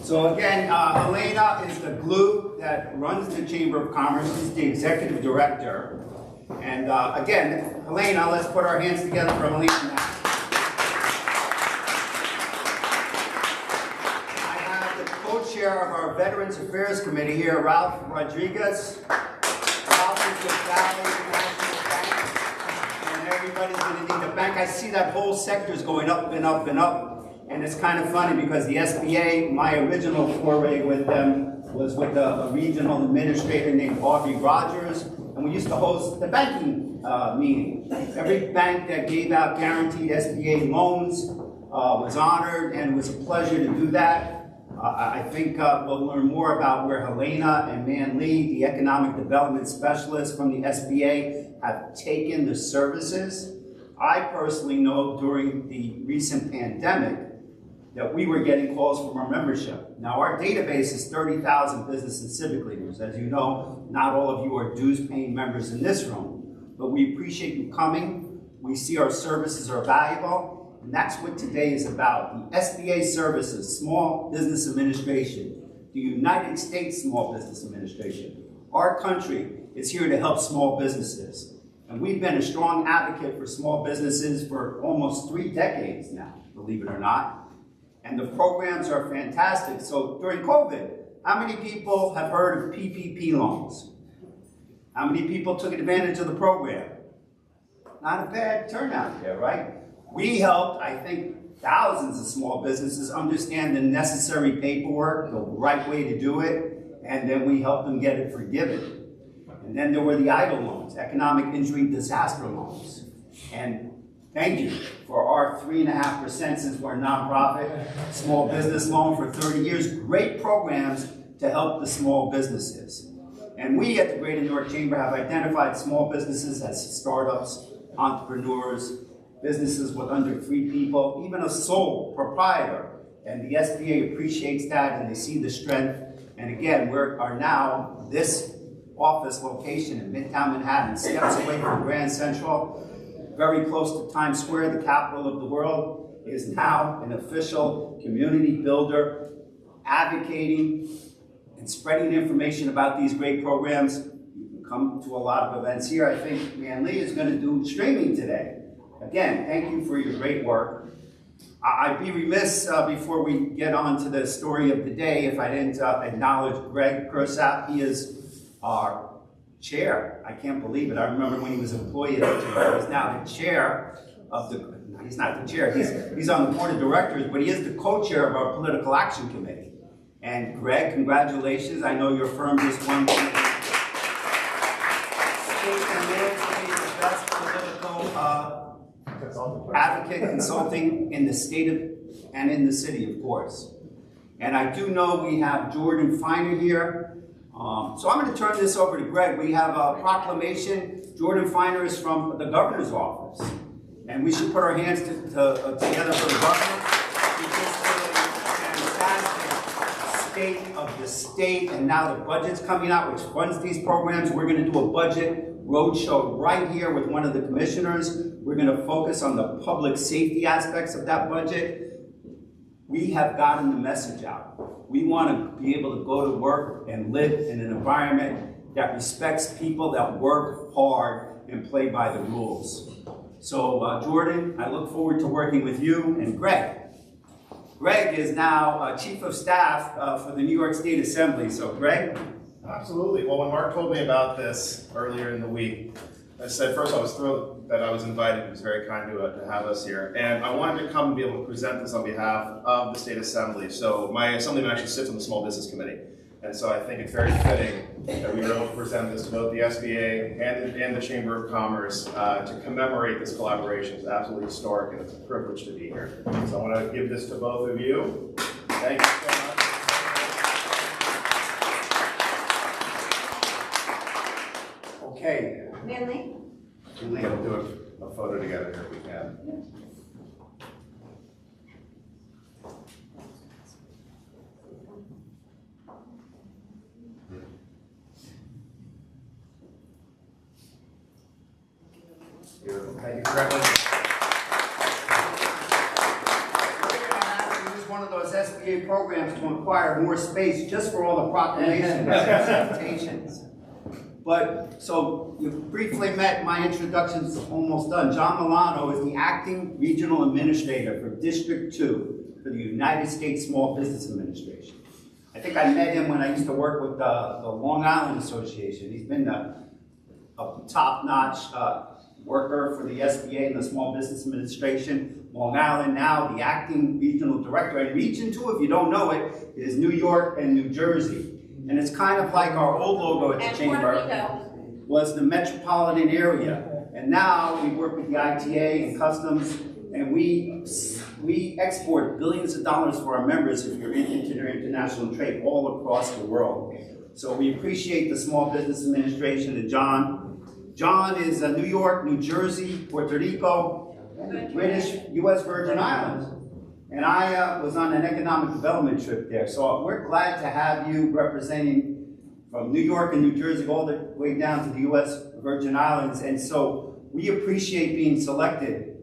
So again, Helena is the glue that runs the Chamber of Commerce. She's the executive director. And again, Helena, let's put our hands together for Helena now. I have the co-chair of our Veterans Affairs Committee here, Ralph Rodriguez. Ralph is with Valley National Bank. And everybody's going to need the bank. I see that whole sector is going up and up and up. And it's kind of funny because the SBA, my original foray with them was with a regional administrator named Aubrey Rogers, and we used to host the banking meeting. Every bank that gave out guaranteed SBA loans was honored, and it was a pleasure to do that. I think we'll learn more about where Helena and Man Lee, the economic development specialists from the SBA, have taken the services. I personally know during the recent pandemic, that we were getting calls from our membership. Now our database is 30,000 business and civic leaders. As you know, not all of you are dues-paying members in this room, but we appreciate you coming. We see our services are valuable, and that's what today is about. The SBA services, Small Business Administration, the United States Small Business Administration. Our country is here to help small businesses. And we've been a strong advocate for small businesses for almost 3 decades now, believe it or not. And the programs are fantastic. So during COVID, how many people have heard of PPP loans? How many people took advantage of the program? Not a bad turnout there, right? We helped, I think, thousands of small businesses understand the necessary paperwork, the right way to do it, and then we helped them get it forgiven. And then there were the EIDL loans, economic injury disaster loans. And thank you for our 3.5% since we're a nonprofit, small business loan for 30 years. Great programs to help the small businesses. And we at the Greater New York Chamber have identified small businesses as startups, entrepreneurs, businesses with under 3 people, even a sole proprietor. And the SBA appreciates that and they see the strength. And again, we are now this office location in Midtown Manhattan, steps away from Grand Central, very close to Times Square, the capital of the world, is now an official community builder, advocating and spreading information about these great programs. You can come to a lot of events here. I think Man Lee is going to do streaming today. Again, thank you for your great work. I'd be remiss before we get on to the story of the day if I didn't acknowledge Greg Kursap. He is our chair. I can't believe it. I remember when he was employee at the chamber. He's now the chair of the, no, he's not the chair, he's on the board of directors, but he is the co-chair of our political action committee. And Greg, congratulations. I know your firm just won the state and the best political advocate consulting in the state of, and in the city, of course. And I do know we have Jordan Feiner here. So I'm going to turn this over to Greg. We have a proclamation. Jordan Feiner is from the governor's office. And we should put our hands together for the governor. He just did a fantastic state of the state, and now the budget's coming out, which funds these programs. We're going to do a budget roadshow right here with one of the commissioners. We're going to focus on the public safety aspects of that budget. We have gotten the message out. We want to be able to go to work and live in an environment that respects people that work hard and play by the rules. So Jordan, I look forward to working with you and Greg. Greg is now Chief of Staff for the New York State Assembly. So Greg? Absolutely. Well, when Mark told me about this earlier in the week, I said, first I was thrilled that I was invited. He was very kind to have us here. And I wanted to come and be able to present this on behalf of the State Assembly. So my assemblyman actually sits on the Small Business Committee. And so I think it's very fitting that we were able to present this to both the SBA and the Chamber of Commerce to commemorate this collaboration. It's absolutely historic and it's a privilege to be here. So I want to give this to both of you. Thank you so much. Okay. Manley? We'll do a photo together here if we can. Beautiful. Thank you. Congratulations. one of those SBA programs to acquire more space just for all the proclamations and presentations. But, so you briefly met, my introduction's almost done. John Milano is the acting regional administrator for District 2 for the United States Small Business Administration. I think I met him when I used to work with the Long Island Association. He's been a top-notch worker for the SBA and the Small Business Administration. Long Island now, the acting regional director. And Region 2, if you don't know it, is New York and New Jersey. And it's kind of like our old logo at the Chamber was the metropolitan area. And now we work with the ITA and Customs, and we export billions of dollars for our members if you're into their international trade all across the world. So we appreciate the Small Business Administration and John. John is New York, New Jersey, Puerto Rico, and British U.S. Virgin Islands. And I was on an economic development trip there. So we're glad to have you representing from New York and New Jersey all the way down to the U.S. Virgin Islands. And so we appreciate being selected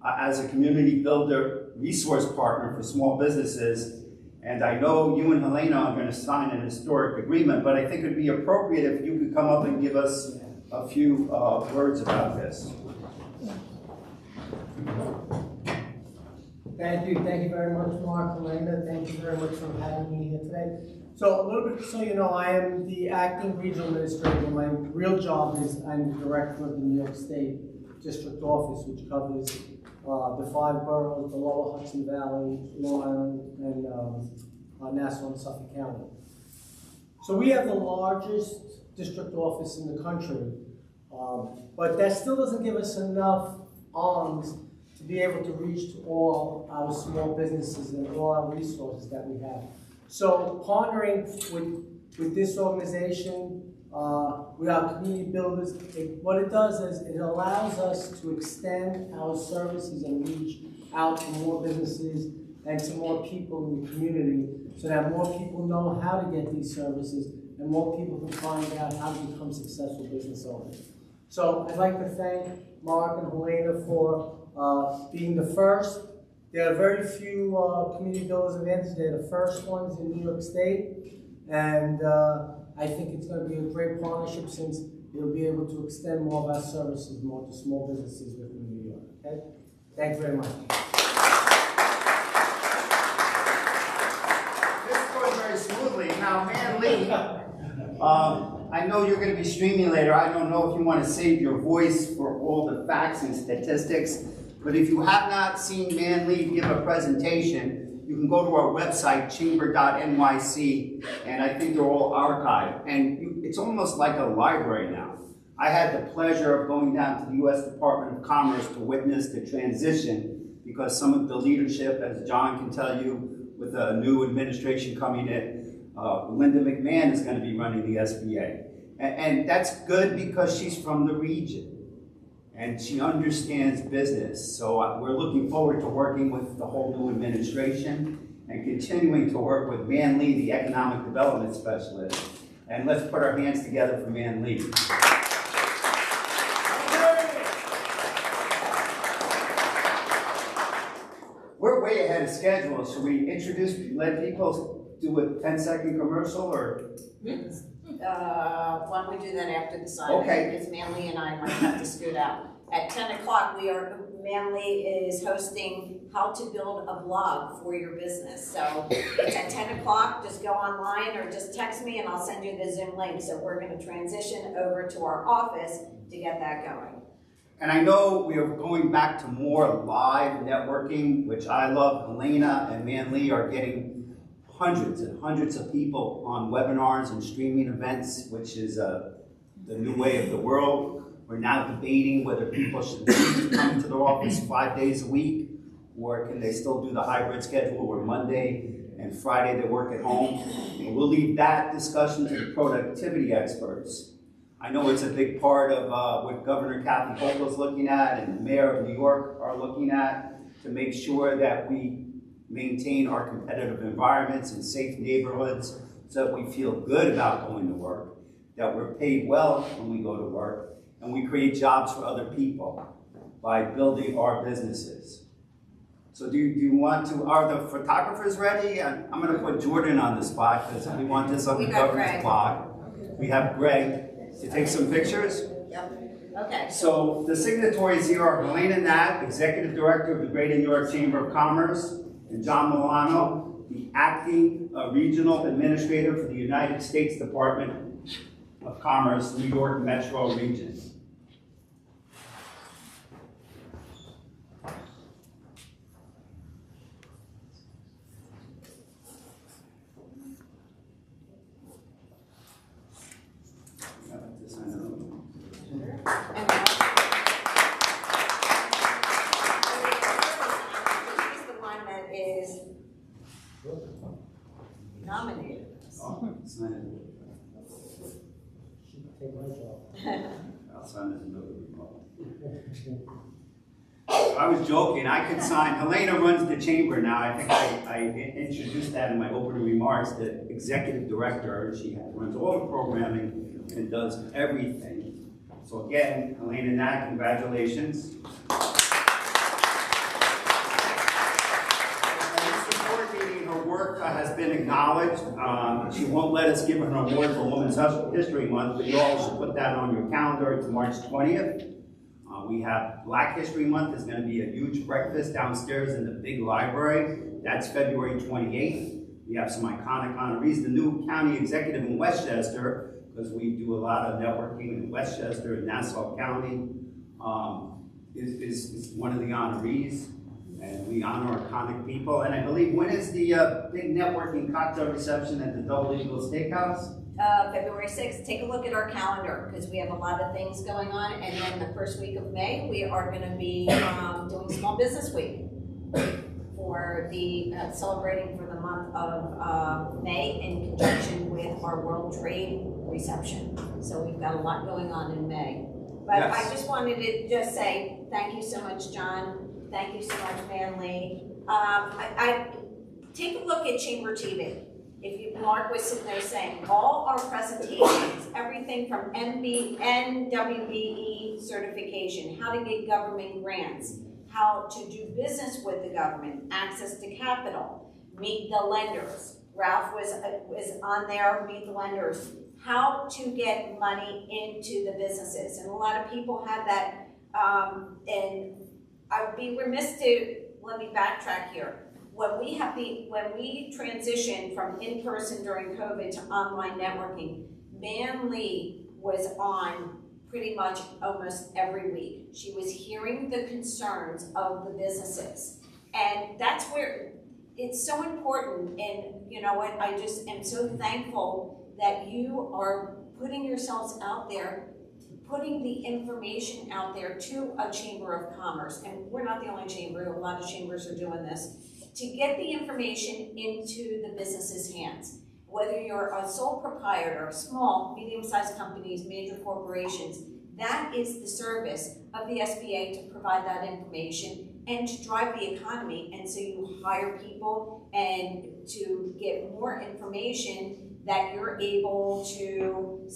as a community builder resource partner for small businesses. And I know you and Helena are going to sign an historic agreement, but I think it would be appropriate if you could come up and give us a few words about this. Thank you very much, Mark, Helena. Thank you very much for having me here today. So a little bit so you know, I am the acting regional administrator. My real job is I'm the director of the New York State District Office, which covers the 5 boroughs, the Lower Hudson Valley, Long Island, and Nassau and Suffolk County. So we have the largest district office in the country, but that still doesn't give us enough arms to be able to reach to all our small businesses and all our resources that we have. So partnering with this organization, with our community builders, what it does is it allows us to extend our services and reach out to more businesses and to more people in the community so that more people know how to get these services and more people can find out how to become successful business owners. So I'd like to thank Mark and Helena for being the first. There are very few community builders advantage. They're the first ones in New York State, and I think it's going to be a great partnership since it'll be able to extend more of our services more to small businesses within New York. Okay, thank you very much. This is going very smoothly. Now, Man Lee, I know you're going to be streaming later. I don't know if you want to save your voice for all the facts and statistics, but if you have not seen Man Lee give a presentation, you can go to our website, chamber.nyc, and I think they're all archived. And it's almost like a library now. I had the pleasure of going down to the U.S. Department of Commerce to witness the transition because some of the leadership, as John can tell you, with a new administration coming in, Linda McMahon is going to be running the SBA. And that's good because she's from the region and she understands business. So we're looking forward to working with the whole new administration and continuing to work with Man Lee, the economic development specialist. And let's put our hands together for Man Lee. We're way ahead of schedule. Should we let people do a 10-second commercial or? Why don't we do that after the sign? Okay. Because Manly and I might have to scoot out. At 10 o'clock, Manly is hosting how to build a blog for your business. So it's at 10 o'clock, just go online or just text me and I'll send you the Zoom link. So we're going to transition over to our office to get that going. And I know we are going back to more live networking, which I love. Helena and Man Lee are getting hundreds and hundreds of people on webinars and streaming events, which is the new way of the world. We're now debating whether people should come to their office 5 days a week, or can they still do the hybrid schedule where Monday and Friday they work at home. And we'll leave that discussion to the productivity experts. I know it's a big part of what Governor Kathy Hochul is looking at and the Mayor of New York are looking at to make sure that we maintain our competitive environments and safe neighborhoods so that we feel good about going to work, that we're paid well when we go to work, and we create jobs for other people by building our businesses. So do you want to, are the photographers ready? I'm gonna put Jordan on the spot because we want this on the We got governor's Greg. blog. We have Greg to take some pictures. Yep, okay. So the signatories here are Helena Knapp, Executive Director of the Greater New York Chamber of Commerce, and John Milano, the Acting Regional Administrator for the United States Department of Commerce, New York Metro Region. And he's the one that is nominated. Oh, sign it. Take my job. I'll sign it in the remote. I was joking, I could sign, Helena runs the chamber now, I think I introduced that in my opening remarks, the executive director, she runs all the programming and does everything. So again, Helena Knapp, congratulations. Her work has been acknowledged. She won't let us give her an award for Women's History Month, but you all should put that on your calendar. It's March 20th. We have Black History Month. There's going to be a huge breakfast downstairs in the big library. That's February 28th. We have some iconic honorees. The new county executive in Westchester, because we do a lot of networking in Westchester and Nassau County, is one of the honorees. And we honor iconic people. And I believe, when is the big networking cocktail reception at the Double Eagle Steakhouse? February 6th, take a look at our calendar, because we have a lot of things going on, and then the first week of May, we are gonna be doing Small Business Week for the, celebrating for the month of May in conjunction with our World Trade reception. So we've got a lot going on in May. But Yes. I just wanted to just say, thank you so much, John. Thank you so much, Manley. I take a look at Chamber TV. If you, Mark was sitting there saying, all our presentations, everything from NWBE certification, how to get government grants, how to do business with the government, access to capital, meet the lenders. Ralph was on there, meet the lenders. How to get money into the businesses. And a lot of people have that, and I would be remiss to, let me backtrack here. When we transitioned from in-person during COVID to online networking, Manley was on pretty much almost every week. She was hearing the concerns of the businesses. And that's where it's so important. And you know what, I just am so thankful that you are putting yourselves out there, putting the information out there to a Chamber of Commerce. And we're not the only chamber, a lot of chambers are doing this, to get the information into the business's hands. Whether you're a sole proprietor, small, medium-sized companies, major corporations, that is the service of the SBA, to provide that information and to drive the economy. And so you hire people and to get more information that you're able to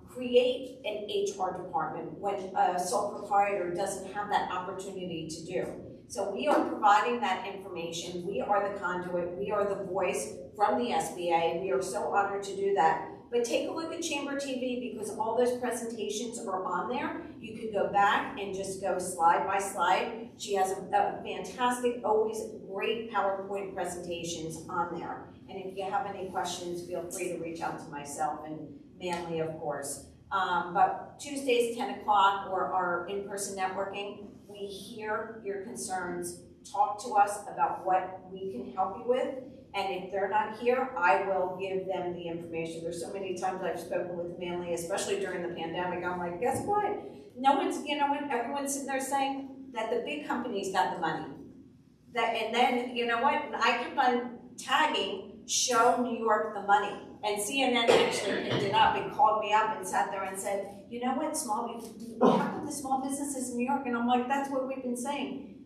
create an HR department when a sole proprietor doesn't have that opportunity to do. So we are providing that information. We are the conduit. We are the voice from the SBA. We are so honored to do that. But take a look at Chamber TV, because all those presentations are on there. You could go back and just go slide by slide. She has a fantastic, always great PowerPoint presentations on there. And if you have any questions, feel free to reach out to myself and Manley, of course. But Tuesdays, 10 o'clock, or our in-person networking, we hear your concerns. Talk to us about what we can help you with. And if they're not here, I will give them the information. There's so many times I've spoken with Manley, especially during the pandemic. I'm like, guess what? No one's, you know what? Everyone's sitting there saying that the big companies got the money. And then, you know what? I kept on tagging, show New York the money. And CNN actually picked it up and called me up and sat there and said, you know what, what happened to small businesses in New York? And I'm like, that's what we've been saying.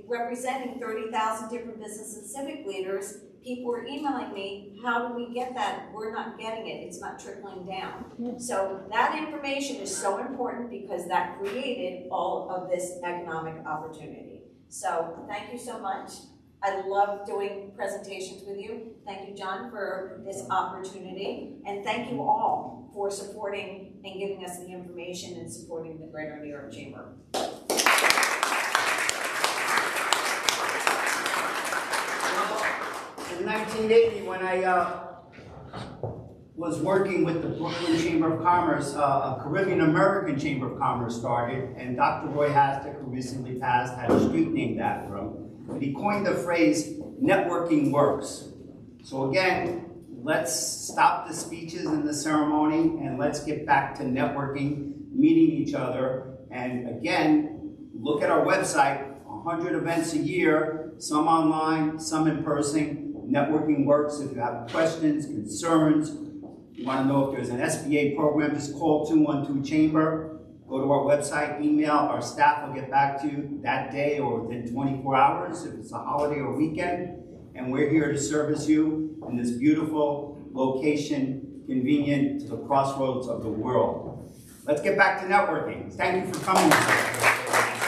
Representing 30,000 different business and civic leaders, people are emailing me, how do we get that? We're not getting it, it's not trickling down. So that information is so important, because that created all of this economic opportunity. So thank you so much. I love doing presentations with you. Thank you, John, for this opportunity. And thank you all for supporting and giving us the information and supporting the Greater New York Chamber. In 1980, when I was working with the Brooklyn Chamber of Commerce, a Caribbean American Chamber of Commerce started, and Dr. Roy Hastek, who recently passed, had a street named after him. But he coined the phrase, networking works. So again, let's stop the speeches and the ceremony, and let's get back to networking, meeting each other. And again, look at our website, 100 events a year, some online, some in person. Networking works. If you have questions, concerns, you want to know if there's an SBA program, just call 212-CHAMBER. Go to our website, email, our staff will get back to you that day or within 24 hours if it's a holiday or weekend. And we're here to service you in this beautiful location, convenient to the crossroads of the world. Let's get back to networking. Thank you for coming.